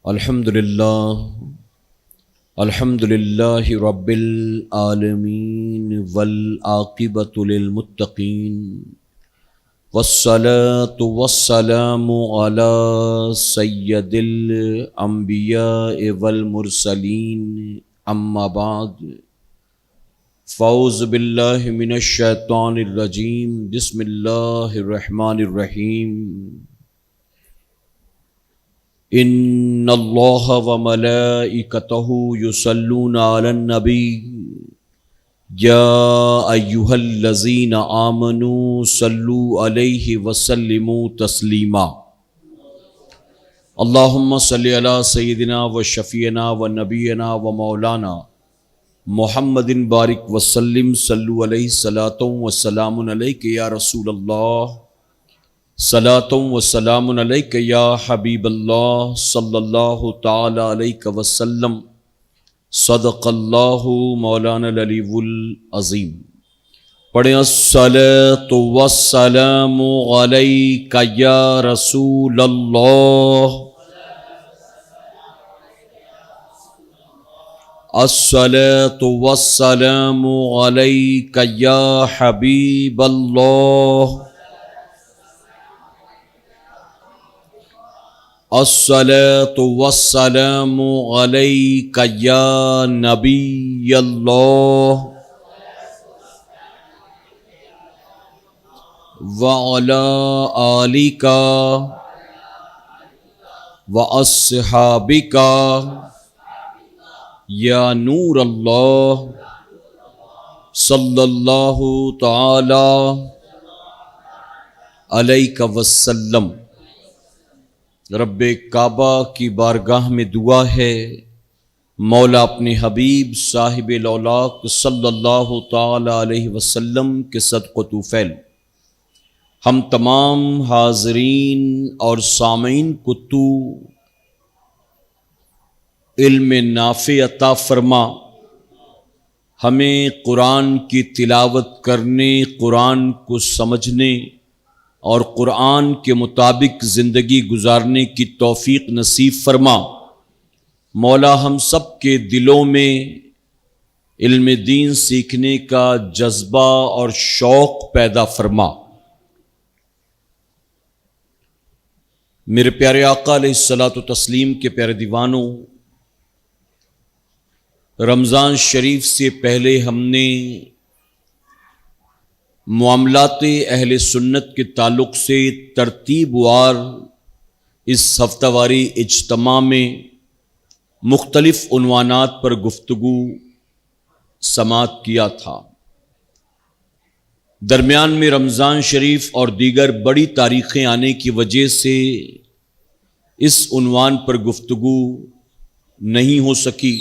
الحمد للہ رب العالمین والعاقبۃ للمتقین والصلاة والسلام علی سید الانبیاء والمرسلین اما بعد فاعوذ باللہ من الشیطان الرجیم بسم اللہ الرحمن الرحیم ان اللہ وملائکتہ یصلون علی النبی یا ایہا الذین آمنوا صلوا علیہ وسلموا تسلیما اللہم صلی علی سیدنا و شفیعنا و نبینا و مولانا محمد بارک وسلم صلو علیہ صلاۃ و سلام علیک یا رسول اللہ صلاۃ و سلام علیک یا حبیب اللہ صلی اللہ تعالی علیہ وسلم صدق اللہ مولانا العلی العظیم۔ پڑھیں الصلاۃ والسلام علیک یا رسول اللہ، الصلاۃ والسلام علیک یا حبیب اللہ، الصلاۃ والسلام علیک یا نبی اللہ وعلی آلک واصحابک یا نور اللہ صلی اللہ تعالی علیہ وسلم۔ رب کعبہ کی بارگاہ میں دعا ہے مولا اپنے حبیب صاحب لولاک صلی اللہ تعالی علیہ وسلم کے صدق و طوفیل ہم تمام حاضرین اور سامعین کو تو علم نافع عطا فرما، ہمیں قرآن کی تلاوت کرنے، قرآن کو سمجھنے اور قرآن کے مطابق زندگی گزارنے کی توفیق نصیب فرما۔ مولا ہم سب کے دلوں میں علم دین سیکھنے کا جذبہ اور شوق پیدا فرما۔ میرے پیارے آقا علیہ الصلاۃ والتسلیم کے پیارے دیوانوں، رمضان شریف سے پہلے ہم نے معاملات اہل سنت کے تعلق سے ترتیب وار اس ہفتہ واری اجتماع میں مختلف عنوانات پر گفتگو سماعت کیا تھا۔ درمیان میں رمضان شریف اور دیگر بڑی تاریخیں آنے کی وجہ سے اس عنوان پر گفتگو نہیں ہو سکی،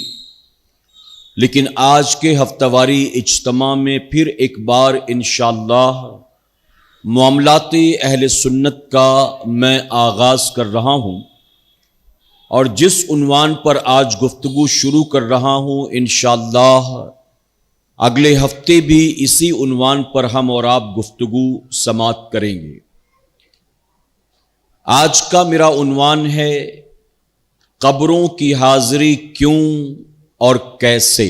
لیکن آج کے ہفتہ واری اجتماع میں پھر ایک بار انشاءاللہ معاملات اہل سنت کا میں آغاز کر رہا ہوں، اور جس عنوان پر آج گفتگو شروع کر رہا ہوں انشاءاللہ اگلے ہفتے بھی اسی عنوان پر ہم اور آپ گفتگو سماعت کریں گے۔ آج کا میرا عنوان ہے قبروں کی حاضری کیوں اور کیسے۔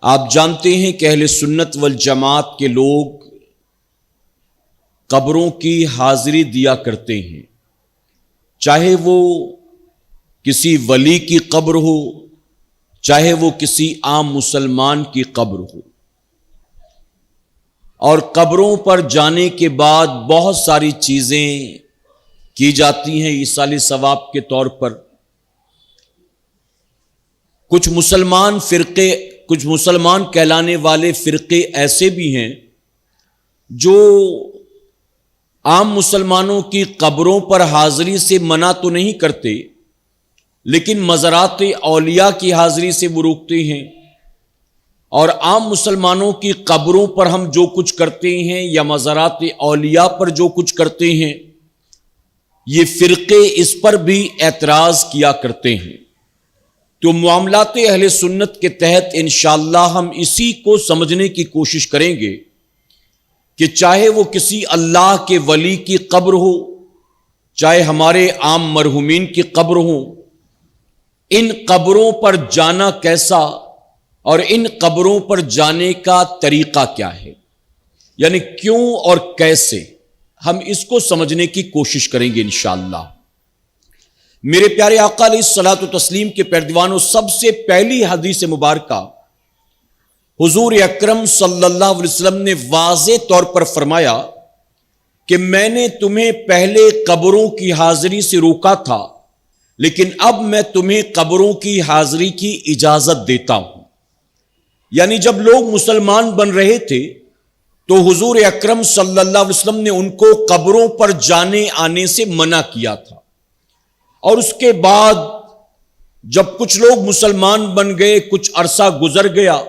آپ جانتے ہیں کہ اہل سنت والجماعت کے لوگ قبروں کی حاضری دیا کرتے ہیں، چاہے وہ کسی ولی کی قبر ہو، چاہے وہ کسی عام مسلمان کی قبر ہو۔ اور قبروں پر جانے کے بعد بہت ساری چیزیں کی جاتی ہیں ایصال ثواب کے طور پر۔ کچھ مسلمان کہلانے والے فرقے ایسے بھی ہیں جو عام مسلمانوں کی قبروں پر حاضری سے منع تو نہیں کرتے، لیکن مزارات اولیاء کی حاضری سے وہ روکتے ہیں، اور عام مسلمانوں کی قبروں پر ہم جو کچھ کرتے ہیں یا مزارات اولیاء پر جو کچھ کرتے ہیں، یہ فرقے اس پر بھی اعتراض کیا کرتے ہیں۔ تو معاملات اہل سنت کے تحت انشاءاللہ ہم اسی کو سمجھنے کی کوشش کریں گے کہ چاہے وہ کسی اللہ کے ولی کی قبر ہو، چاہے ہمارے عام مرحومین کی قبر ہوں، ان قبروں پر جانا کیسا اور ان قبروں پر جانے کا طریقہ کیا ہے، یعنی کیوں اور کیسے، ہم اس کو سمجھنے کی کوشش کریں گے انشاءاللہ۔ میرے پیارے آقا علیہ الصلوۃ والتسلیم کے پیروانوں، سب سے پہلی حدیث مبارکہ حضور اکرم صلی اللہ علیہ وسلم نے واضح طور پر فرمایا کہ میں نے تمہیں پہلے قبروں کی حاضری سے روکا تھا، لیکن اب میں تمہیں قبروں کی حاضری کی اجازت دیتا ہوں۔ یعنی جب لوگ مسلمان بن رہے تھے تو حضور اکرم صلی اللہ علیہ وسلم نے ان کو قبروں پر جانے آنے سے منع کیا تھا، اور اس کے بعد جب کچھ لوگ مسلمان بن گئے، کچھ عرصہ گزر گیا،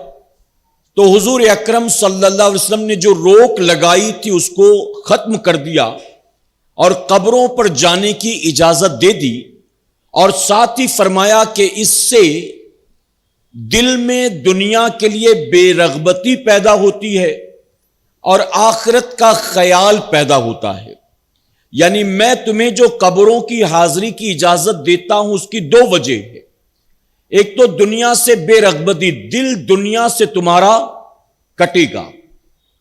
تو حضور اکرم صلی اللہ علیہ وسلم نے جو روک لگائی تھی اس کو ختم کر دیا اور قبروں پر جانے کی اجازت دے دی، اور ساتھ ہی فرمایا کہ اس سے دل میں دنیا کے لیے بے رغبتی پیدا ہوتی ہے اور آخرت کا خیال پیدا ہوتا ہے۔ یعنی میں تمہیں جو قبروں کی حاضری کی اجازت دیتا ہوں اس کی دو وجہ ہے۔ ایک تو دنیا سے بے رغبتی، دل دنیا سے تمہارا کٹے گا،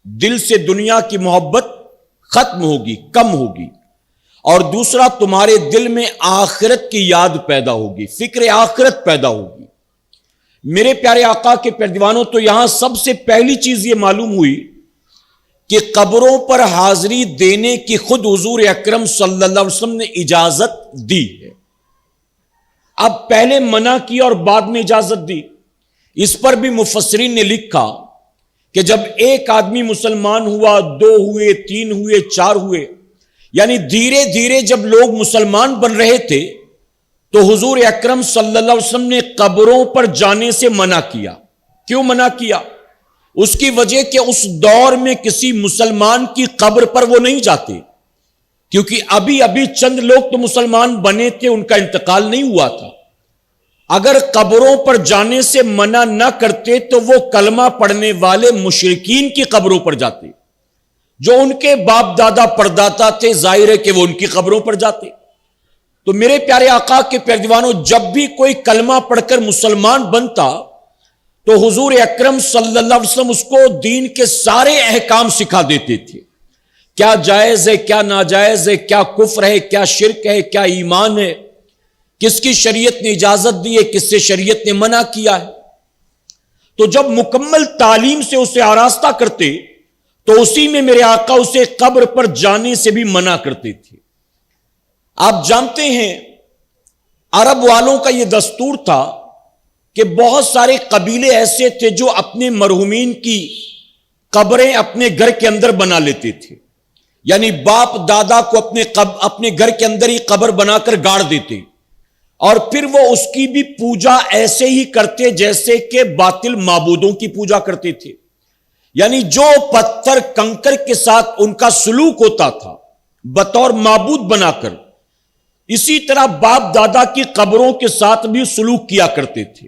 دل سے دنیا کی محبت ختم ہوگی، کم ہوگی، اور دوسرا تمہارے دل میں آخرت کی یاد پیدا ہوگی، فکر آخرت پیدا ہوگی۔ میرے پیارے آقا کے پیروانوں، تو یہاں سب سے پہلی چیز یہ معلوم ہوئی کہ قبروں پر حاضری دینے کی خود حضور اکرم صلی اللہ علیہ وسلم نے اجازت دی ہے۔ اب پہلے منع کی اور بعد میں اجازت دی، اس پر بھی مفسرین نے لکھا کہ جب ایک آدمی مسلمان ہوا، دو ہوئے، تین ہوئے، چار ہوئے، یعنی دھیرے دھیرے جب لوگ مسلمان بن رہے تھے تو حضور اکرم صلی اللہ علیہ وسلم نے قبروں پر جانے سے منع کیا۔ کیوں منع کیا؟ اس کی وجہ کہ اس دور میں کسی مسلمان کی قبر پر وہ نہیں جاتے، کیونکہ ابھی ابھی چند لوگ تو مسلمان بنے تھے، ان کا انتقال نہیں ہوا تھا۔ اگر قبروں پر جانے سے منع نہ کرتے تو وہ کلمہ پڑھنے والے مشرکین کی قبروں پر جاتے، جو ان کے باپ دادا پردادا تھے، ظاہر ہے کہ وہ ان کی قبروں پر جاتے۔ تو میرے پیارے آقا کے پیروانوں، جب بھی کوئی کلمہ پڑھ کر مسلمان بنتا تو حضور اکرم صلی اللہ علیہ وسلم اس کو دین کے سارے احکام سکھا دیتے تھے، کیا جائز ہے، کیا ناجائز ہے، کیا کفر ہے، کیا شرک ہے، کیا ایمان ہے، کس کی شریعت نے اجازت دی ہے، کس سے شریعت نے منع کیا ہے۔ تو جب مکمل تعلیم سے اسے آراستہ کرتے تو اسی میں میرے آقا اسے قبر پر جانے سے بھی منع کرتے تھے۔ آپ جانتے ہیں عرب والوں کا یہ دستور تھا کہ بہت سارے قبیلے ایسے تھے جو اپنے مرحومین کی قبریں اپنے گھر کے اندر بنا لیتے تھے، یعنی باپ دادا کو اپنے گھر کے اندر ہی قبر بنا کر گاڑ دیتے، اور پھر وہ اس کی بھی پوجا ایسے ہی کرتے جیسے کہ باطل معبودوں کی پوجا کرتے تھے، یعنی جو پتھر کنکر کے ساتھ ان کا سلوک ہوتا تھا بطور معبود بنا کر، اسی طرح باپ دادا کی قبروں کے ساتھ بھی سلوک کیا کرتے تھے۔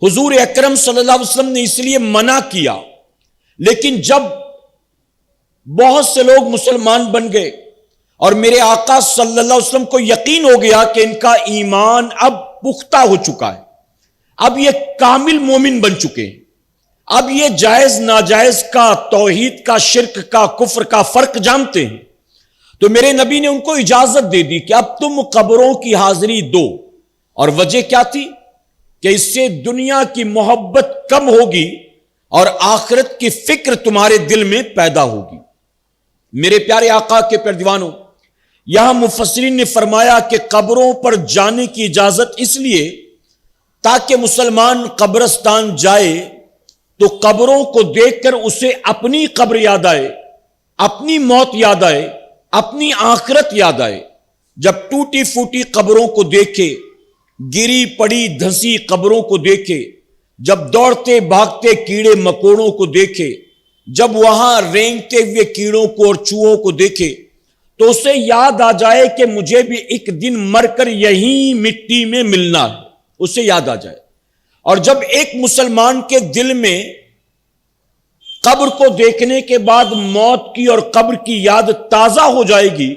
حضور اکرم صلی اللہ علیہ وسلم نے اس لیے منع کیا، لیکن جب بہت سے لوگ مسلمان بن گئے اور میرے آقا صلی اللہ علیہ وسلم کو یقین ہو گیا کہ ان کا ایمان اب پختہ ہو چکا ہے، اب یہ کامل مومن بن چکے ہیں، اب یہ جائز ناجائز کا، توحید کا، شرک کا، کفر کا فرق جانتے ہیں، تو میرے نبی نے ان کو اجازت دے دی کہ اب تم قبروں کی حاضری دو۔ اور وجہ کیا تھی؟ کہ اس سے دنیا کی محبت کم ہوگی اور آخرت کی فکر تمہارے دل میں پیدا ہوگی۔ میرے پیارے آقا کے پیروانوں، یہاں مفسرین نے فرمایا کہ قبروں پر جانے کی اجازت اس لیے تاکہ مسلمان قبرستان جائے تو قبروں کو دیکھ کر اسے اپنی قبر یاد آئے، اپنی موت یاد آئے، اپنی آخرت یاد آئے۔ جب ٹوٹی پھوٹی قبروں کو دیکھے، گری پڑی دھنسی قبروں کو دیکھے، جب دوڑتے بھاگتے کیڑے مکوڑوں کو دیکھے، جب وہاں رینگتے ہوئے کیڑوں کو اور چوہوں کو دیکھے، تو اسے یاد آ جائے کہ مجھے بھی ایک دن مر کر یہی مٹی میں ملنا ہے، اسے یاد آ جائے۔ اور جب ایک مسلمان کے دل میں قبر کو دیکھنے کے بعد موت کی اور قبر کی یاد تازہ ہو جائے گی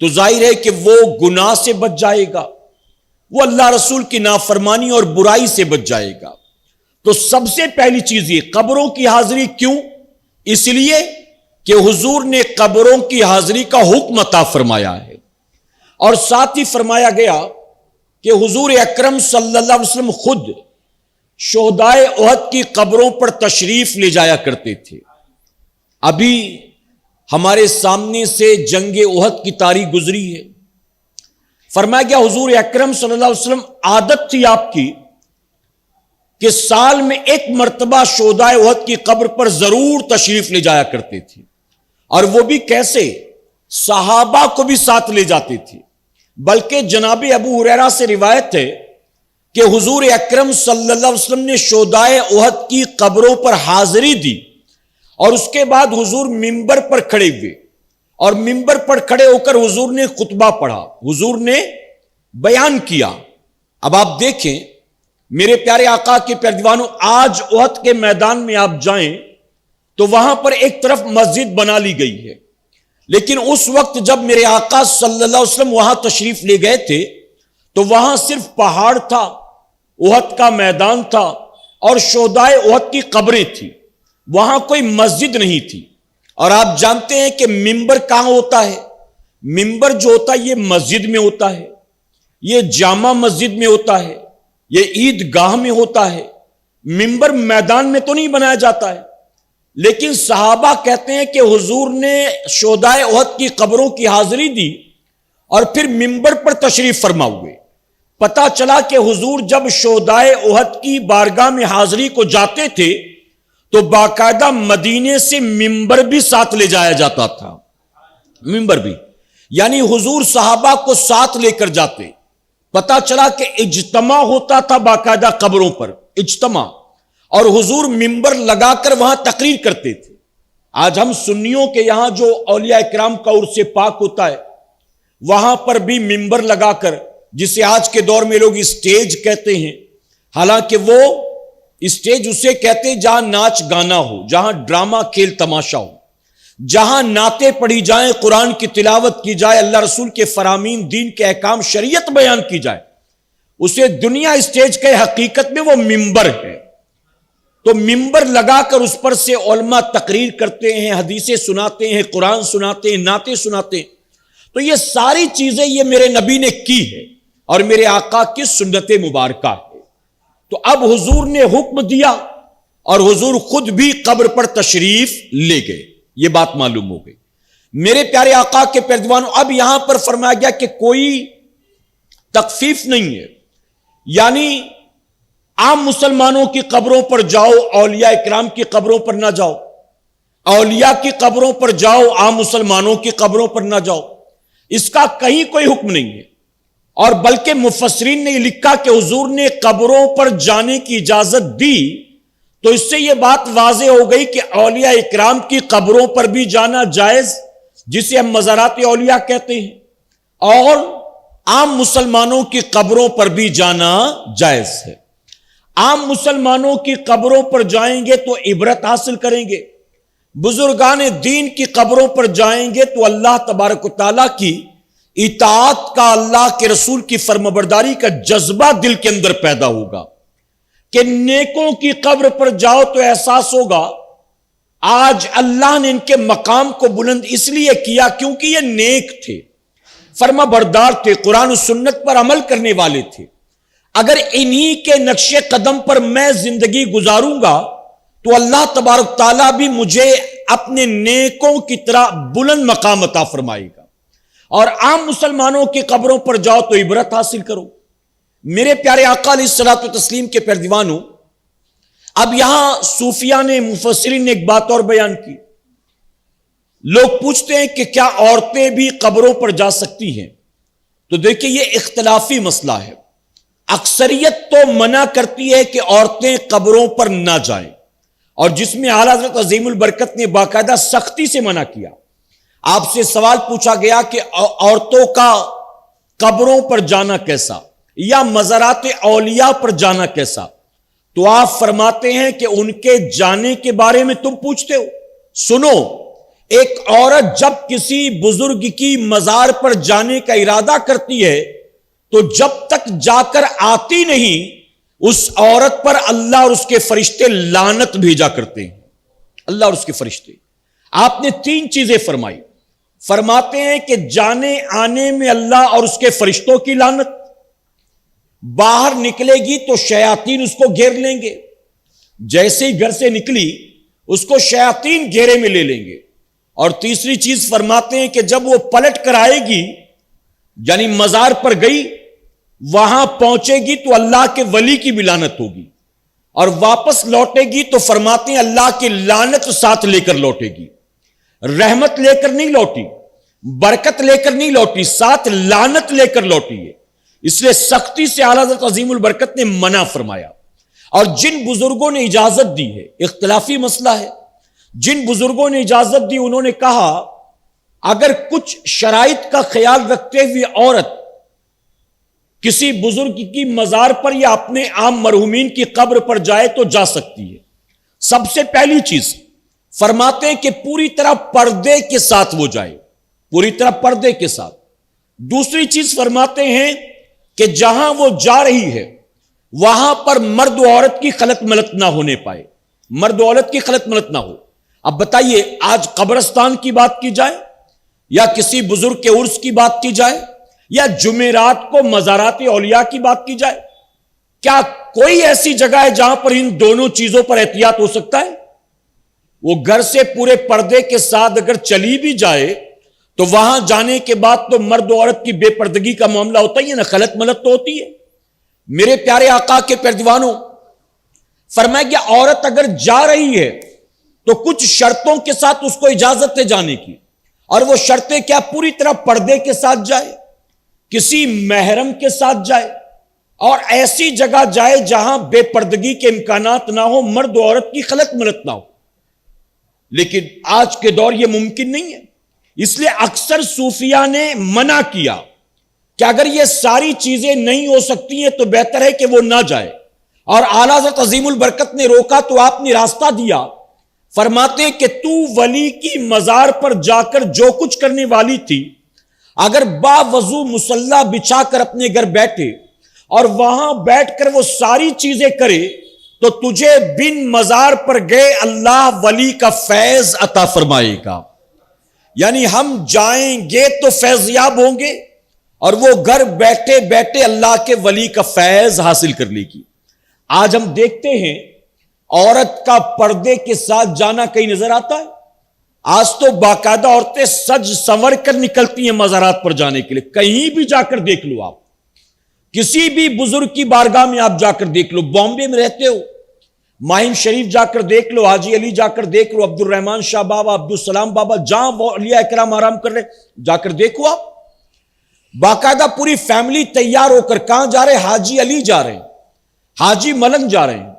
تو ظاہر ہے کہ وہ گناہ سے بچ جائے گا، وہ اللہ رسول کی نافرمانی اور برائی سے بچ جائے گا۔ تو سب سے پہلی چیز یہ قبروں کی حاضری، کیوں؟ اس لیے کہ حضور نے قبروں کی حاضری کا حکم عطا فرمایا ہے، اور ساتھ ہی فرمایا گیا کہ حضور اکرم صلی اللہ علیہ وسلم خود شہدائے احد کی قبروں پر تشریف لے جایا کرتے تھے۔ ابھی ہمارے سامنے سے جنگ احد کی تاریخ گزری ہے، فرمایا گیا حضور اکرم صلی اللہ علیہ وسلم عادت تھی آپ کی کہ سال میں ایک مرتبہ شہدائے احد کی قبر پر ضرور تشریف لے جایا کرتے تھے، اور وہ بھی کیسے؟ صحابہ کو بھی ساتھ لے جاتے تھے۔ بلکہ جناب ابو ہریرہ سے روایت ہے کہ حضور اکرم صلی اللہ علیہ وسلم نے شہدائے احد کی قبروں پر حاضری دی، اور اس کے بعد حضور منبر پر کھڑے ہوئے، اور منبر پر کھڑے ہو کر حضور نے خطبہ پڑھا، حضور نے بیان کیا۔ اب آپ دیکھیں میرے پیارے آقا کے پیارے دیوانوں، آج احد کے میدان میں آپ جائیں تو وہاں پر ایک طرف مسجد بنا لی گئی ہے، لیکن اس وقت جب میرے آقا صلی اللہ علیہ وسلم وہاں تشریف لے گئے تھے تو وہاں صرف پہاڑ تھا، احد کا میدان تھا، اور شہدائے احد کی قبریں تھیں، وہاں کوئی مسجد نہیں تھی۔ اور آپ جانتے ہیں کہ منبر کہاں ہوتا ہے؟ منبر جو ہوتا ہے یہ مسجد میں ہوتا ہے، یہ جامع مسجد میں ہوتا ہے، یہ عید گاہ میں ہوتا ہے، منبر میدان میں تو نہیں بنایا جاتا ہے۔ لیکن صحابہ کہتے ہیں کہ حضور نے شہدائے احد کی قبروں کی حاضری دی اور پھر منبر پر تشریف فرما ہوئے۔ پتہ چلا کہ حضور جب شہدائے احد کی بارگاہ میں حاضری کو جاتے تھے تو باقاعدہ مدینے سے منبر بھی ساتھ لے جایا جاتا تھا، منبر بھی، یعنی حضور صحابہ کو ساتھ لے کر جاتے۔ پتہ چلا کہ اجتماع ہوتا تھا باقاعدہ قبروں پر، اجتماع، اور حضور منبر لگا کر وہاں تقریر کرتے تھے۔ آج ہم سنیوں کے یہاں جو اولیاء کرام کا عرس پاک ہوتا ہے وہاں پر بھی منبر لگا کر، جسے آج کے دور میں لوگ اسٹیج کہتے ہیں، حالانکہ وہ اسٹیج اسے کہتے ہیں جہاں ناچ گانا ہو، جہاں ڈرامہ کھیل تماشا ہو، جہاں نعتیں پڑھی جائیں، قرآن کی تلاوت کی جائے، اللہ رسول کے فرامین، دین کے احکام، شریعت بیان کی جائے، اسے دنیا اسٹیج کے، حقیقت میں وہ منبر ہے۔ تو منبر لگا کر اس پر سے علماء تقریر کرتے ہیں، حدیثیں سناتے ہیں، قرآن سناتے ہیں، نعتیں سناتے ہیں۔ تو یہ ساری چیزیں یہ میرے نبی نے کی ہے اور میرے آقا کی سنت مبارکہ ہے۔ تو اب حضور نے حکم دیا اور حضور خود بھی قبر پر تشریف لے گئے، یہ بات معلوم ہو گئی۔ میرے پیارے آقا کے پیارے دیوانوں، اب یہاں پر فرمایا گیا کہ کوئی تخفیف نہیں ہے، یعنی عام مسلمانوں کی قبروں پر جاؤ، اولیاء اکرام کی قبروں پر نہ جاؤ، اولیاء کی قبروں پر جاؤ، عام مسلمانوں کی قبروں پر نہ جاؤ، اس کا کہیں کوئی حکم نہیں ہے۔ اور بلکہ مفسرین نے لکھا کہ حضور نے قبروں پر جانے کی اجازت دی تو اس سے یہ بات واضح ہو گئی کہ اولیاء اکرام کی قبروں پر بھی جانا جائز، جسے ہم مزارات اولیاء کہتے ہیں، اور عام مسلمانوں کی قبروں پر بھی جانا جائز ہے۔ عام مسلمانوں کی قبروں پر جائیں گے تو عبرت حاصل کریں گے، بزرگان دین کی قبروں پر جائیں گے تو اللہ تبارک و تعالیٰ کی اطاعت کا، اللہ کے رسول کی فرمانبرداری کا جذبہ دل کے اندر پیدا ہوگا کہ نیکوں کی قبر پر جاؤ تو احساس ہوگا آج اللہ نے ان کے مقام کو بلند اس لیے کیا کیونکہ یہ نیک تھے، فرما بردار تھے، قرآن و سنت پر عمل کرنے والے تھے۔ اگر انہی کے نقش قدم پر میں زندگی گزاروں گا تو اللہ تبارک تعالیٰ بھی مجھے اپنے نیکوں کی طرح بلند مقام عطا فرمائے گا۔ اور عام مسلمانوں کی قبروں پر جاؤ تو عبرت حاصل کرو۔ میرے پیارے آقا علیہ الصلوۃ والتسلیم کے پیارے دیوانوں، اب یہاں صوفیہ نے، مفسرین نے ایک بات اور بیان کی۔ لوگ پوچھتے ہیں کہ کیا عورتیں بھی قبروں پر جا سکتی ہیں؟ تو دیکھیں یہ اختلافی مسئلہ ہے۔ اکثریت تو منع کرتی ہے کہ عورتیں قبروں پر نہ جائیں، اور جس میں اعلیٰ حضرت عظیم البرکت نے باقاعدہ سختی سے منع کیا۔ آپ سے سوال پوچھا گیا کہ عورتوں کا قبروں پر جانا کیسا، یا مزارات اولیاء پر جانا کیسا؟ تو آپ فرماتے ہیں کہ ان کے جانے کے بارے میں تم پوچھتے ہو، سنو، ایک عورت جب کسی بزرگ کی مزار پر جانے کا ارادہ کرتی ہے تو جب تک جا کر آتی نہیں اس عورت پر اللہ اور اس کے فرشتے لعنت بھیجا کرتے ہیں. اللہ اور اس کے فرشتے. آپ نے 3 چیزیں فرمائی. فرماتے ہیں کہ جانے آنے میں اللہ اور اس کے فرشتوں کی لعنت، باہر نکلے گی تو شیاطین اس کو گھیر لیں گے، جیسے ہی گھر سے نکلی اس کو شیاطین گھیرے میں لے لیں گے. اور تیسری چیز فرماتے ہیں کہ جب وہ پلٹ کر آئے گی، یعنی مزار پر گئی، وہاں پہنچے گی تو اللہ کے ولی کی بھی لعنت ہوگی، اور واپس لوٹے گی تو فرماتے ہیں اللہ کی لعنت ساتھ لے کر لوٹے گی. رحمت لے کر نہیں لوٹی، برکت لے کر نہیں لوٹی، ساتھ لعنت لے کر لوٹی ہے. اس لیے سختی سے اعلیٰ حضرت عظیم البرکت نے منع فرمایا. اور جن بزرگوں نے اجازت دی ہے، اختلافی مسئلہ ہے، جن بزرگوں نے اجازت دی انہوں نے کہا اگر کچھ شرائط کا خیال رکھتے ہوئے عورت کسی بزرگ کی مزار پر یا اپنے عام مرحومین کی قبر پر جائے تو جا سکتی ہے. سب سے پہلی چیز فرماتے ہیں کہ پوری طرح پردے کے ساتھ وہ جائے، پوری طرح پردے کے ساتھ. دوسری چیز فرماتے ہیں کہ جہاں وہ جا رہی ہے وہاں پر مرد و عورت کی خلط ملط نہ ہونے پائے، مرد و عورت کی خلط ملط نہ ہو. اب بتائیے آج قبرستان کی بات کی جائے یا کسی بزرگ کے عرس کی بات کی جائے یا جمعرات کو مزارات اولیاء کی بات کی جائے، کیا کوئی ایسی جگہ ہے جہاں پر ان دونوں چیزوں پر احتیاط ہو سکتا ہے؟ وہ گھر سے پورے پردے کے ساتھ اگر چلی بھی جائے تو وہاں جانے کے بعد تو مرد و عورت کی بے پردگی کا معاملہ ہوتا ہی ہے نا، خلط ملط تو ہوتی ہے. میرے پیارے آقا کے پیروانوں، فرمایا کہ عورت اگر جا رہی ہے تو کچھ شرطوں کے ساتھ اس کو اجازت ہے جانے کی، اور وہ شرطیں کیا؟ پوری طرح پردے کے ساتھ جائے، کسی محرم کے ساتھ جائے، اور ایسی جگہ جائے جہاں بے پردگی کے امکانات نہ ہو، مرد و عورت کی خلط ملط نہ ہو. لیکن آج کے دور یہ ممکن نہیں ہے. اس لیے اکثر صوفیاء نے منع کیا کہ اگر یہ ساری چیزیں نہیں ہو سکتی ہیں تو بہتر ہے کہ وہ نہ جائے. اور اعلیٰ حضرت عظیم البرکت نے روکا تو آپ نے راستہ دیا. فرماتے ہیں کہ تو ولی کی مزار پر جا کر جو کچھ کرنے والی تھی، اگر باوضو مصلی بچھا کر اپنے گھر بیٹھے اور وہاں بیٹھ کر وہ ساری چیزیں کرے تو تجھے بن مزار پر گئے اللہ ولی کا فیض عطا فرمائے گا. یعنی ہم جائیں گے تو فیض یاب ہوں گے اور وہ گھر بیٹھے بیٹھے اللہ کے ولی کا فیض حاصل کر لے گی. آج ہم دیکھتے ہیں عورت کا پردے کے ساتھ جانا کہیں نظر آتا ہے؟ آج تو باقاعدہ عورتیں سج سنور کر نکلتی ہیں مزارات پر جانے کے لیے. کہیں بھی جا کر دیکھ لو، آپ کسی بھی بزرگ کی بارگاہ میں آپ جا کر دیکھ لو، بامبے میں رہتے ہو ماہم شریف جا کر دیکھ لو، حاجی علی جا کر دیکھ لو، عبد الرحمان شاہ بابا، عبدالسلام بابا، جہاں وہ اولیاء اکرام آرام کر رہے جا کر دیکھو. آپ باقاعدہ پوری فیملی تیار ہو کر کہاں جا رہے؟ حاجی علی جا رہے ہیں، حاجی ملنگ جا رہے ہیں.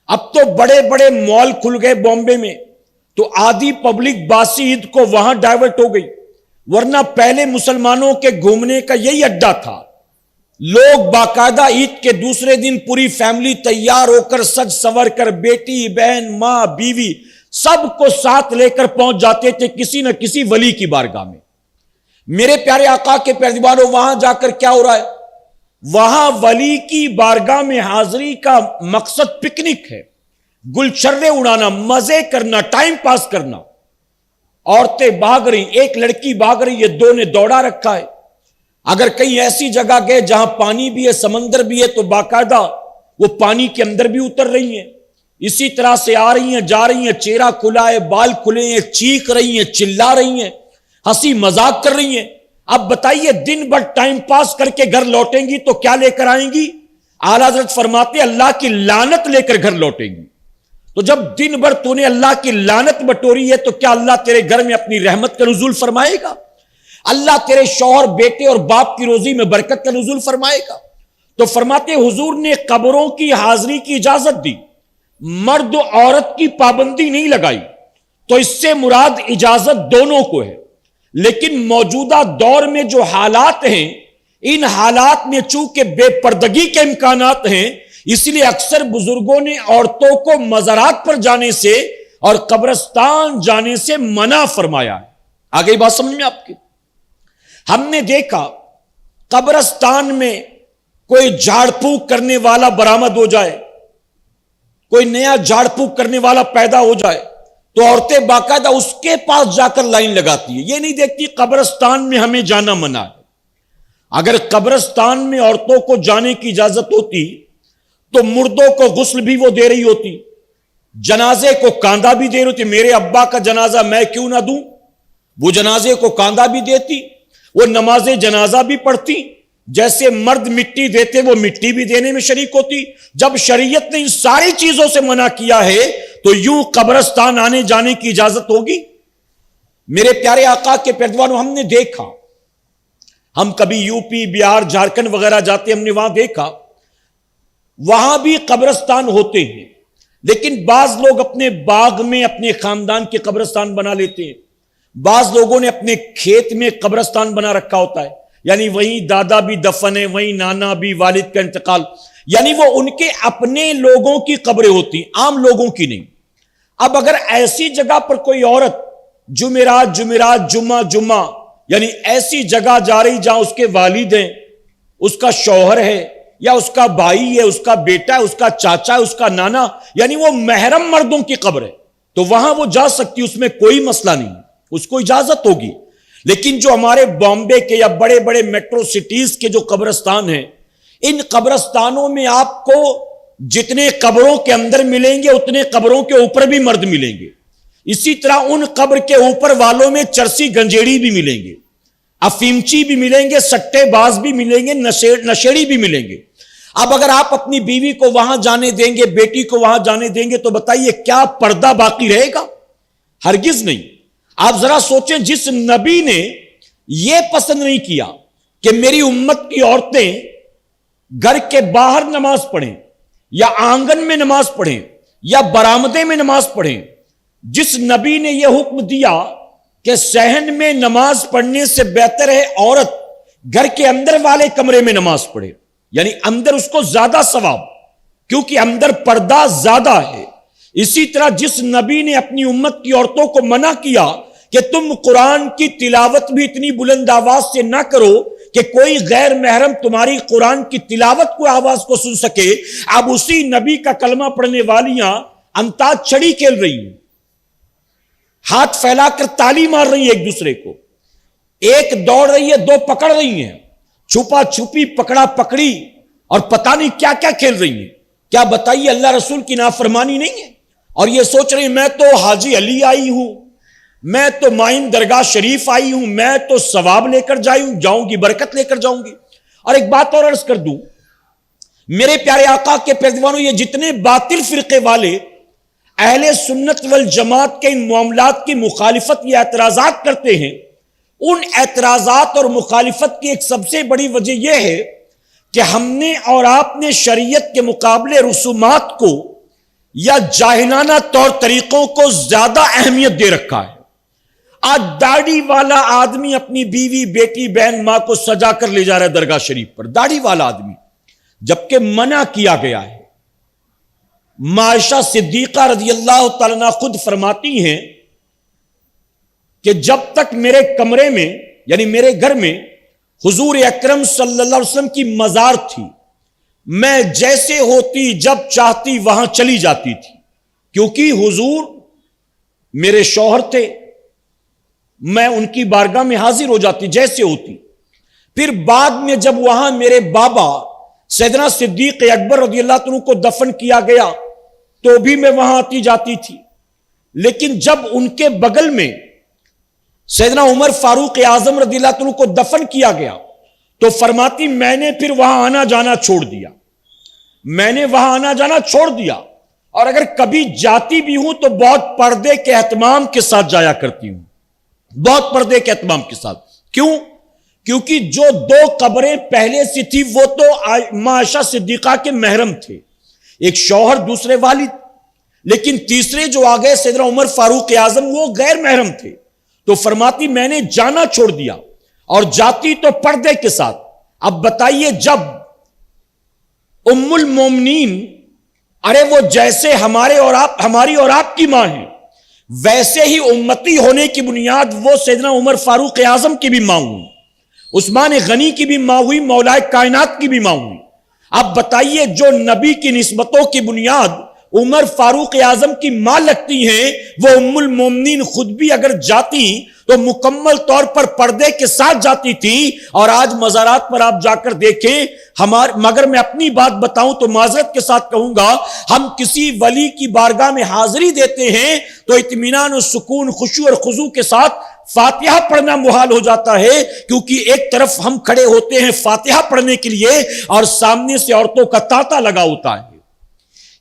اب تو بڑے بڑے مال کھل گئے بامبے میں، تو آدھی پبلک باسی عید کو وہاں ڈائیورٹ ہو گئی، ورنہ پہلے مسلمانوں کے گھومنے کا یہی اڈا تھا. لوگ باقاعدہ عید کے دوسرے دن پوری فیملی تیار ہو کر سج سنور کر بیٹی بہن ماں بیوی سب کو ساتھ لے کر پہنچ جاتے تھے کسی نہ کسی ولی کی بارگاہ میں. میرے پیارے آقا کے پیروانوں، وہاں جا کر کیا ہو رہا ہے؟ وہاں ولی کی بارگاہ میں حاضری کا مقصد پکنک ہے، گلچھرے اڑانا، مزے کرنا، ٹائم پاس کرنا. عورتیں بھاگ رہی، ایک لڑکی بھاگ رہی ہے، دو نے دوڑا رکھا ہے. اگر کہیں ایسی جگہ گئے جہاں پانی بھی ہے سمندر بھی ہے تو باقاعدہ وہ پانی کے اندر بھی اتر رہی ہیں، اسی طرح سے آ رہی ہیں جا رہی ہیں، چہرہ کھلا ہے، بال کھلے ہیں، چیخ رہی ہیں، چلا رہی ہیں، ہنسی مذاق کر رہی ہیں. اب بتائیے دن بھر ٹائم پاس کر کے گھر لوٹیں گی تو کیا لے کر آئیں گی؟ اعلیٰ حضرت فرماتے اللہ کی لعنت لے کر گھر لوٹیں گی. تو جب دن بھر تو نے اللہ کی لعنت بٹوری ہے تو کیا اللہ تیرے گھر میں اپنی رحمت کا نزول فرمائے گا؟ اللہ تیرے شوہر بیٹے اور باپ کی روزی میں برکت کا نزول فرمائے گا؟ تو فرماتے حضور نے قبروں کی حاضری کی اجازت دی، مرد و عورت کی پابندی نہیں لگائی. تو اس سے مراد اجازت دونوں کو ہے. لیکن موجودہ دور میں جو حالات ہیں، ان حالات میں چونکہ بے پردگی کے امکانات ہیں، اس لیے اکثر بزرگوں نے عورتوں کو مزارات پر جانے سے اور قبرستان جانے سے منع فرمایا ہے. آگئی بات سمجھ میں آپ کی؟ ہم نے دیکھا قبرستان میں کوئی جھاڑ پھونک کرنے والا برآمد ہو جائے، کوئی نیا جھاڑ پھونک کرنے والا پیدا ہو جائے تو عورتیں باقاعدہ اس کے پاس جا کر لائن لگاتی ہے. یہ نہیں دیکھتی قبرستان میں ہمیں جانا منع ہے. اگر قبرستان میں عورتوں کو جانے کی اجازت ہوتی تو مردوں کو غسل بھی وہ دے رہی ہوتی، جنازے کو کاندھا بھی دے رہی ہوتی. میرے ابا کا جنازہ میں کیوں نہ دوں؟ وہ جنازے کو کاندھا بھی دیتی، وہ نماز جنازہ بھی پڑھتی. جیسے مرد مٹی دیتے وہ مٹی بھی دینے میں شریک ہوتی. جب شریعت نے ان ساری چیزوں سے منع کیا ہے تو یوں قبرستان آنے جانے کی اجازت ہوگی؟ میرے پیارے آقا کے پیروانوں، ہم نے دیکھا، ہم کبھی یو پی، بہار، جھارکھنڈ وغیرہ جاتے، ہم نے وہاں دیکھا وہاں بھی قبرستان ہوتے ہیں، لیکن بعض لوگ اپنے باغ میں اپنے خاندان کے قبرستان بنا لیتے ہیں. بعض لوگوں نے اپنے کھیت میں قبرستان بنا رکھا ہوتا ہے، یعنی وہیں دادا بھی دفن ہے، وہیں نانا بھی، والد کا انتقال، یعنی وہ ان کے اپنے لوگوں کی قبریں ہوتی، عام لوگوں کی نہیں. اب اگر ایسی جگہ پر کوئی عورت جمعرات جمعہ یعنی ایسی جگہ جا رہی جہاں اس کے والد ہیں، اس کا شوہر ہے، یا اس کا بھائی ہے، اس کا بیٹا ہے، اس کا چاچا ہے، اس کا نانا، یعنی وہ محرم مردوں کی قبر ہے، تو وہاں وہ جا سکتی، اس میں کوئی مسئلہ نہیں، اس کو اجازت ہوگی. لیکن جو ہمارے بامبے کے یا بڑے بڑے میٹرو سٹیز کے جو قبرستان ہیں، ان قبرستانوں میں آپ کو جتنے قبروں کے اندر ملیں گے اتنے قبروں کے اوپر بھی مرد ملیں گے. اسی طرح ان قبر کے اوپر والوں میں چرسی گنجیڑی بھی ملیں گے، افیمچی بھی ملیں گے، سٹے باز بھی ملیں گے، نشیڑی بھی ملیں گے. اب اگر آپ اپنی بیوی کو وہاں جانے دیں گے، بیٹی کو وہاں جانے دیں گے، تو بتائیے کیا پردہ باقی رہے گا؟ ہرگز نہیں. آپ ذرا سوچیں، جس نبی نے یہ پسند نہیں کیا کہ میری امت کی عورتیں گھر کے باہر نماز پڑھیں یا آنگن میں نماز پڑھیں یا برآمدے میں نماز پڑھیں، جس نبی نے یہ حکم دیا کہ صحن میں نماز پڑھنے سے بہتر ہے عورت گھر کے اندر والے کمرے میں نماز پڑھے، یعنی اندر اس کو زیادہ ثواب، کیونکہ اندر پردہ زیادہ ہے. اسی طرح جس نبی نے اپنی امت کی عورتوں کو منع کیا کہ تم قرآن کی تلاوت بھی اتنی بلند آواز سے نہ کرو کہ کوئی غیر محرم تمہاری قرآن کی تلاوت کو آواز کو سن سکے، اب اسی نبی کا کلمہ پڑھنے والیاں انتاز چھڑی کھیل رہی ہیں، ہاتھ پھیلا کر تالی مار رہی ہیں ایک دوسرے کو، ایک دوڑ رہی ہے، دو پکڑ رہی ہیں، چھپا چھپی، پکڑا پکڑی، اور پتہ نہیں کیا کیا کھیل رہی ہیں. کیا بتائیے اللہ رسول کی نافرمانی نہیں ہے؟ اور یہ سوچ رہی میں تو حاجی علی آئی ہوں، میں تو مائن درگاہ شریف آئی ہوں، میں تو ثواب لے کر جاؤں گی، برکت لے کر جاؤں گی. اور ایک بات اور عرض کر دوں، میرے پیارے آقا کے پیروانوں، یہ جتنے باطل فرقے والے اہل سنت والجماعت کے ان معاملات کی مخالفت یا اعتراضات کرتے ہیں، ان اعتراضات اور مخالفت کی ایک سب سے بڑی وجہ یہ ہے کہ ہم نے اور آپ نے شریعت کے مقابلے رسومات کو یا جاہلانہ طور طریقوں کو زیادہ اہمیت دے رکھا ہے. آج داڑھی والا آدمی اپنی بیوی، بیٹی، بہن، ماں کو سجا کر لے جا رہا ہے درگاہ شریف پر، داڑھی والا آدمی، جبکہ منع کیا گیا ہے. عائشہ صدیقہ رضی اللہ تعالیٰ عنہا خود فرماتی ہیں کہ جب تک میرے کمرے میں یعنی میرے گھر میں حضور اکرم صلی اللہ علیہ وسلم کی مزار تھی، میں جیسے ہوتی جب چاہتی وہاں چلی جاتی تھی، کیونکہ حضور میرے شوہر تھے، میں ان کی بارگاہ میں حاضر ہو جاتی جیسے ہوتی. پھر بعد میں جب وہاں میرے بابا سیدنا صدیق اکبر رضی اللہ عنہ کو دفن کیا گیا تو بھی میں وہاں آتی جاتی تھی. لیکن جب ان کے بغل میں سیدنا عمر فاروق اعظم رضی اللہ عنہ کو دفن کیا گیا تو فرماتی میں نے پھر وہاں آنا جانا چھوڑ دیا، میں نے وہاں آنا جانا چھوڑ دیا، اور اگر کبھی جاتی بھی ہوں تو بہت پردے کے اہتمام کے ساتھ جایا کرتی ہوں، بہت پردے کے اہتمام کے ساتھ. کیوں؟ کیونکہ جو دو قبریں پہلے سے تھی وہ تو عائشہ صدیقہ کے محرم تھے، ایک شوہر دوسرے والد، لیکن تیسرے جو آ گئے سیدنا عمر فاروق اعظم وہ غیر محرم تھے. تو فرماتی میں نے جانا چھوڑ دیا اور جاتی تو پردے کے ساتھ. اب بتائیے جب ام المومنین، ارے وہ جیسے ہماری اور آپ کی ماں ہیں، ویسے ہی امتی ہونے کی بنیاد وہ سیدنا عمر فاروق اعظم کی بھی ماں ہوئی، عثمان غنی کی بھی ماں ہوئی، مولائے کائنات کی بھی ماں ہوئی۔ اب بتائیے جو نبی کی نسبتوں کی بنیاد عمر فاروق اعظم کی ماں لگتی ہیں، وہ ام المومنین خود بھی اگر جاتی تو مکمل طور پر پردے کے ساتھ جاتی تھی، اور آج مزارات پر آپ جا کر دیکھیں مگر میں اپنی بات بتاؤں تو معذرت کے ساتھ کہوں گا، ہم کسی ولی کی بارگاہ میں حاضری دیتے ہیں تو اطمینان و سکون، خشوع اور خضوع کے ساتھ فاتحہ پڑھنا محال ہو جاتا ہے، کیونکہ ایک طرف ہم کھڑے ہوتے ہیں فاتحہ پڑھنے کے لیے اور سامنے سے عورتوں کا تانتا لگا ہوتا ہے،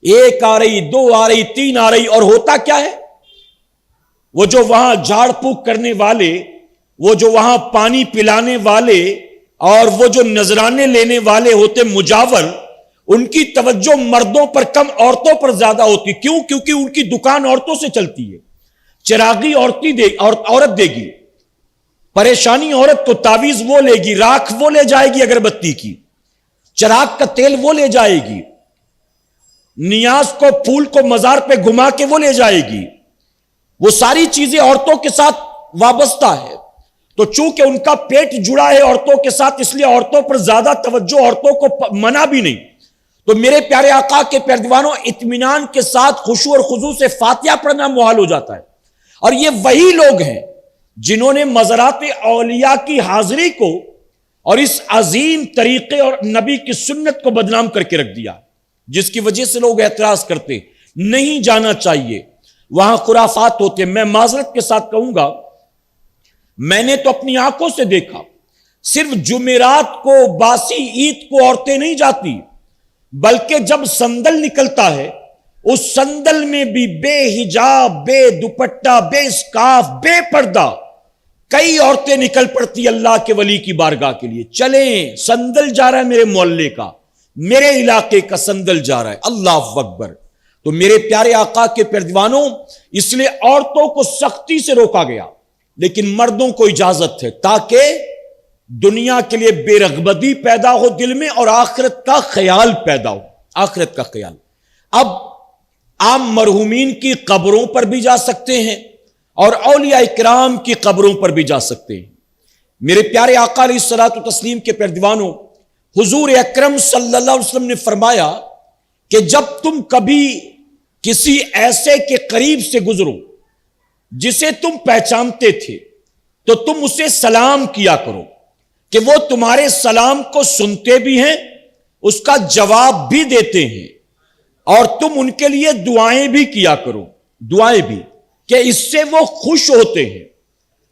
ایک آ رہی، دو آ رہی، تین آ رہی، اور ہوتا کیا ہے؟ وہ جو وہاں جھاڑ پھونک کرنے والے، وہ جو وہاں پانی پلانے والے اور وہ جو نذرانے لینے والے ہوتے مجاور، ان کی توجہ مردوں پر کم عورتوں پر زیادہ ہوتی۔ کیوں؟ کیونکہ ان کی دکان عورتوں سے چلتی ہے۔ چراغی عورت دے گی، پریشانی عورت کو، تعویذ وہ لے گی، راکھ وہ لے جائے گی اگربتی کی، چراغ کا تیل وہ لے جائے گی، نیاز کو، پھول کو مزار پہ گھما کے وہ لے جائے گی، وہ ساری چیزیں عورتوں کے ساتھ وابستہ ہے۔ تو چونکہ ان کا پیٹ جڑا ہے عورتوں کے ساتھ، اس لیے عورتوں پر زیادہ توجہ، عورتوں کو منع بھی نہیں۔ تو میرے پیارے آقا کے پیروانوں، اطمینان کے ساتھ خشوع اور خضوع سے فاتحہ پڑھنا محال ہو جاتا ہے، اور یہ وہی لوگ ہیں جنہوں نے مزارات اولیاء کی حاضری کو اور اس عظیم طریقے اور نبی کی سنت کو بدنام کر کے رکھ دیا، جس کی وجہ سے لوگ اعتراض کرتے نہیں جانا چاہیے، وہاں خرافات ہوتے۔ میں معذرت کے ساتھ کہوں گا، میں نے تو اپنی آنکھوں سے دیکھا، صرف جمعرات کو، باسی عید کو عورتیں نہیں جاتی، بلکہ جب سندل نکلتا ہے اس سندل میں بھی بے حجاب، بے دوپٹہ، بے اسکارف، بے پردہ کئی عورتیں نکل پڑتی اللہ کے ولی کی بارگاہ کے لیے۔ چلیں، سندل جا رہا ہے میرے محلے کا، میرے علاقے کا سندل جا رہا ہے، اللہ اکبر۔ تو میرے پیارے آقا کے پیروانوں، اس لیے عورتوں کو سختی سے روکا گیا، لیکن مردوں کو اجازت ہے، تاکہ دنیا کے لیے بے رغبتی پیدا ہو دل میں اور آخرت کا خیال پیدا ہو، آخرت کا خیال۔ اب عام مرحومین کی قبروں پر بھی جا سکتے ہیں اور اولیاء اکرام کی قبروں پر بھی جا سکتے ہیں۔ میرے پیارے آقا علیہ الصلوۃ والتسلیم کے پیروانوں، حضور اکرم صلی اللہ علیہ وسلم نے فرمایا کہ جب تم کبھی کسی ایسے کے قریب سے گزرو جسے تم پہچانتے تھے تو تم اسے سلام کیا کرو، کہ وہ تمہارے سلام کو سنتے بھی ہیں، اس کا جواب بھی دیتے ہیں، اور تم ان کے لیے دعائیں بھی کیا کرو، دعائیں بھی، کہ اس سے وہ خوش ہوتے ہیں۔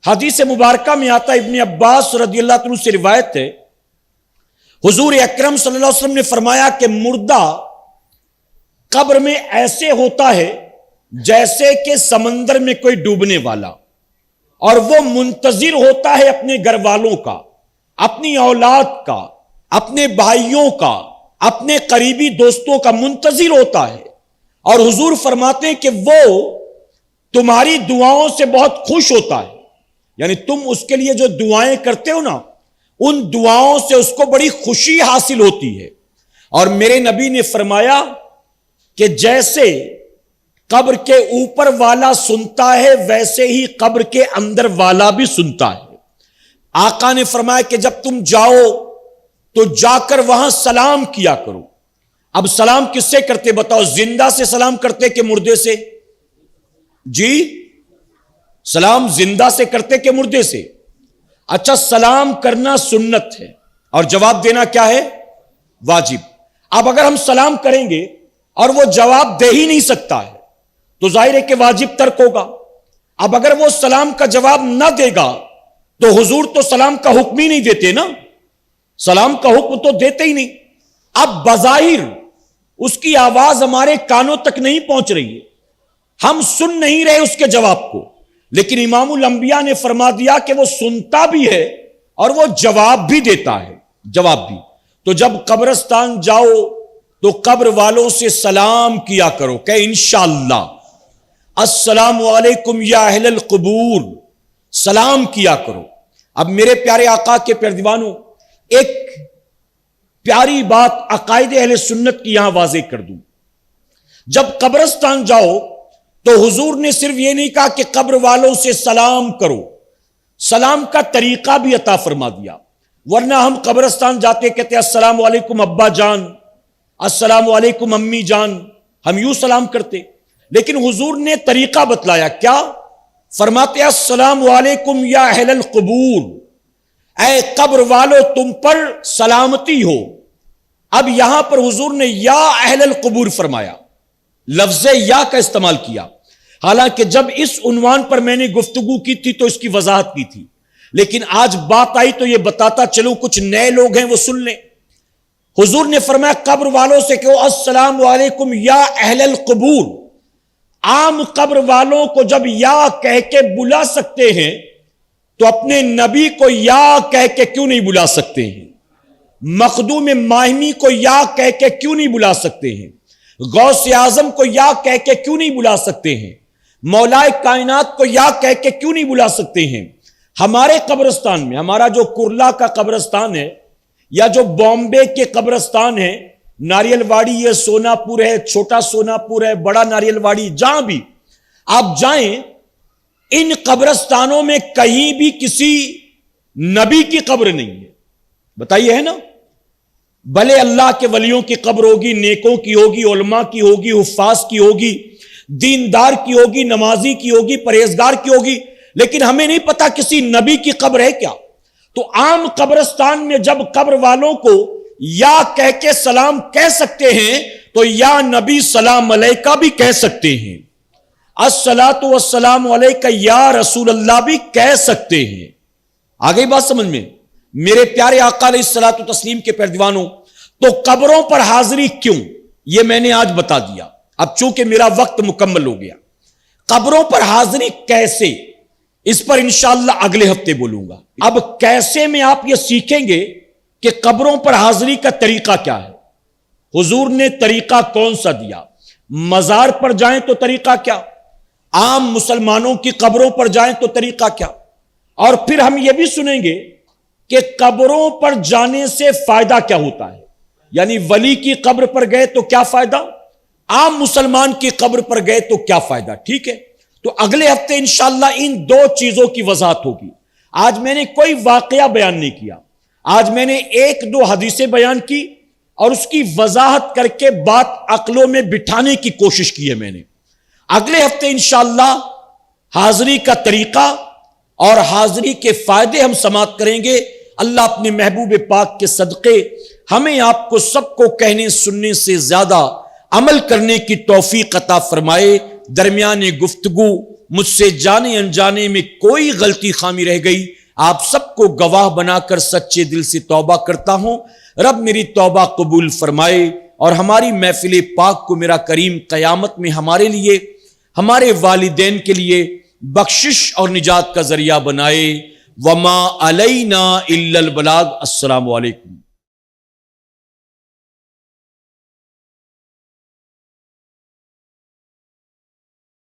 حدیث مبارکہ میں آتا ہے، ابن عباس رضی اللہ عنہ سے روایت ہے، حضور اکرم صلی اللہ علیہ وسلم نے فرمایا کہ مردہ قبر میں ایسے ہوتا ہے جیسے کہ سمندر میں کوئی ڈوبنے والا، اور وہ منتظر ہوتا ہے اپنے گھر والوں کا، اپنی اولاد کا، اپنے بھائیوں کا، اپنے قریبی دوستوں کا منتظر ہوتا ہے، اور حضور فرماتے ہیں کہ وہ تمہاری دعاؤں سے بہت خوش ہوتا ہے، یعنی تم اس کے لیے جو دعائیں کرتے ہو نا، ان دعاؤں سے اس کو بڑی خوشی حاصل ہوتی ہے۔ اور میرے نبی نے فرمایا کہ جیسے قبر کے اوپر والا سنتا ہے ویسے ہی قبر کے اندر والا بھی سنتا ہے۔ آقا نے فرمایا کہ جب تم جاؤ تو جا کر وہاں سلام کیا کرو۔ اب سلام کس سے کرتے بتاؤ؟ زندہ سے سلام کرتے کہ مردے سے؟ جی، سلام زندہ سے کرتے کہ مردے سے؟ اچھا، سلام کرنا سنت ہے اور جواب دینا کیا ہے؟ واجب۔ اب اگر ہم سلام کریں گے اور وہ جواب دے ہی نہیں سکتا ہے تو ظاہر ہے کہ واجب ترک ہوگا۔ اب اگر وہ سلام کا جواب نہ دے گا تو حضور تو سلام کا حکم ہی نہیں دیتے نا، سلام کا حکم تو دیتے ہی نہیں۔ اب بظاہر اس کی آواز ہمارے کانوں تک نہیں پہنچ رہی ہے، ہم سن نہیں رہے اس کے جواب کو، لیکن امام الانبیاء نے فرما دیا کہ وہ سنتا بھی ہے اور وہ جواب بھی دیتا ہے، جواب بھی۔ تو جب قبرستان جاؤ تو قبر والوں سے سلام کیا کرو کہ انشاءاللہ السلام علیکم یا اہل القبور، سلام کیا کرو۔ اب میرے پیارے آقا کے پیروانوں، ایک پیاری بات عقائد اہل سنت کی یہاں واضح کر دوں۔ جب قبرستان جاؤ تو حضور نے صرف یہ نہیں کہا کہ قبر والوں سے سلام کرو، سلام کا طریقہ بھی عطا فرما دیا، ورنہ ہم قبرستان جاتے کہتے ہیں السلام علیکم ابا جان، السلام علیکم امی جان، ہم یوں سلام کرتے، لیکن حضور نے طریقہ بتلایا، کیا فرماتے ہیں السلام علیکم یا اہل القبور، اے قبر والو تم پر سلامتی ہو۔ اب یہاں پر حضور نے یا اہل القبور فرمایا، لفظ یا کا استعمال کیا، حالانکہ جب اس عنوان پر میں نے گفتگو کی تھی تو اس کی وضاحت کی تھی، لیکن آج بات آئی تو یہ بتاتا چلوں، کچھ نئے لوگ ہیں وہ سن لیں۔ حضور نے فرمایا قبر والوں سے کہو السلام علیکم یا اہل القبور۔ عام قبر والوں کو جب یا کہہ کے بلا سکتے ہیں تو اپنے نبی کو یا کہہ کے کیوں نہیں بلا سکتے ہیں؟ مخدوم ماہمی کو یا کہہ کے کیوں نہیں بلا سکتے ہیں؟ غوث اعظم کو یا کہہ کے کیوں نہیں بلا سکتے ہیں؟ مولائے کائنات کو یا کہہ کے کیوں نہیں بلا سکتے ہیں؟ ہمارے قبرستان میں، ہمارا جو کرلا کا قبرستان ہے یا جو بامبے کے قبرستان ہے، ناریل واڑی ہے، سونا پور ہے، چھوٹا سونا پور ہے، بڑا ناریل واڑی، جہاں بھی آپ جائیں، ان قبرستانوں میں کہیں بھی کسی نبی کی قبر نہیں ہے۔ بتائیے، ہے نا؟ بھلے اللہ کے ولیوں کی قبر ہوگی، نیکوں کی ہوگی، علماء کی ہوگی، حفاظ کی ہوگی، دیندار کی ہوگی، نمازی کی ہوگی، پرہیزگار کی ہوگی، لیکن ہمیں نہیں پتا کسی نبی کی قبر ہے کیا۔ تو عام قبرستان میں جب قبر والوں کو یا کہہ کے سلام کہہ سکتے ہیں تو یا نبی سلام علیکہ بھی کہہ سکتے ہیں، الصلاۃ والسلام علیکہ یا رسول اللہ بھی کہہ سکتے ہیں۔ آگئی بات سمجھ میں؟ میرے پیارے آقا علیہ الصلاۃ والتسلیم کے پیروانوں، تو قبروں پر حاضری کیوں، یہ میں نے آج بتا دیا۔ اب چونکہ میرا وقت مکمل ہو گیا، قبروں پر حاضری کیسے، اس پر انشاءاللہ اگلے ہفتے بولوں گا۔ اب کیسے میں آپ یہ سیکھیں گے کہ قبروں پر حاضری کا طریقہ کیا ہے، حضور نے طریقہ کون سا دیا، مزار پر جائیں تو طریقہ کیا، عام مسلمانوں کی قبروں پر جائیں تو طریقہ کیا، اور پھر ہم یہ بھی سنیں گے کہ قبروں پر جانے سے فائدہ کیا ہوتا ہے، یعنی ولی کی قبر پر گئے تو کیا فائدہ، عام مسلمان کی قبر پر گئے تو کیا فائدہ۔ ٹھیک ہے، تو اگلے ہفتے انشاءاللہ ان دو چیزوں کی وضاحت ہوگی۔ آج میں نے کوئی واقعہ بیان نہیں کیا، آج میں نے ایک دو حدیثیں بیان کی اور اس کی وضاحت کر کے بات عقلوں میں بٹھانے کی کوشش کی ہے میں نے۔ اگلے ہفتے انشاءاللہ حاضری کا طریقہ اور حاضری کے فائدے ہم سماعت کریں گے۔ اللہ اپنے محبوب پاک کے صدقے ہمیں آپ کو سب کو کہنے سننے سے زیادہ عمل کرنے کی توفیق عطا فرمائے۔ درمیان گفتگو مجھ سے جانے انجانے میں کوئی غلطی خامی رہ گئی، آپ سب کو گواہ بنا کر سچے دل سے توبہ کرتا ہوں۔ رب میری توبہ قبول فرمائے اور ہماری محفل پاک کو میرا کریم قیامت میں ہمارے لیے، ہمارے والدین کے لیے بخشش اور نجات کا ذریعہ بنائے۔ وما علینا الا البلاغ۔ السلام علیکم۔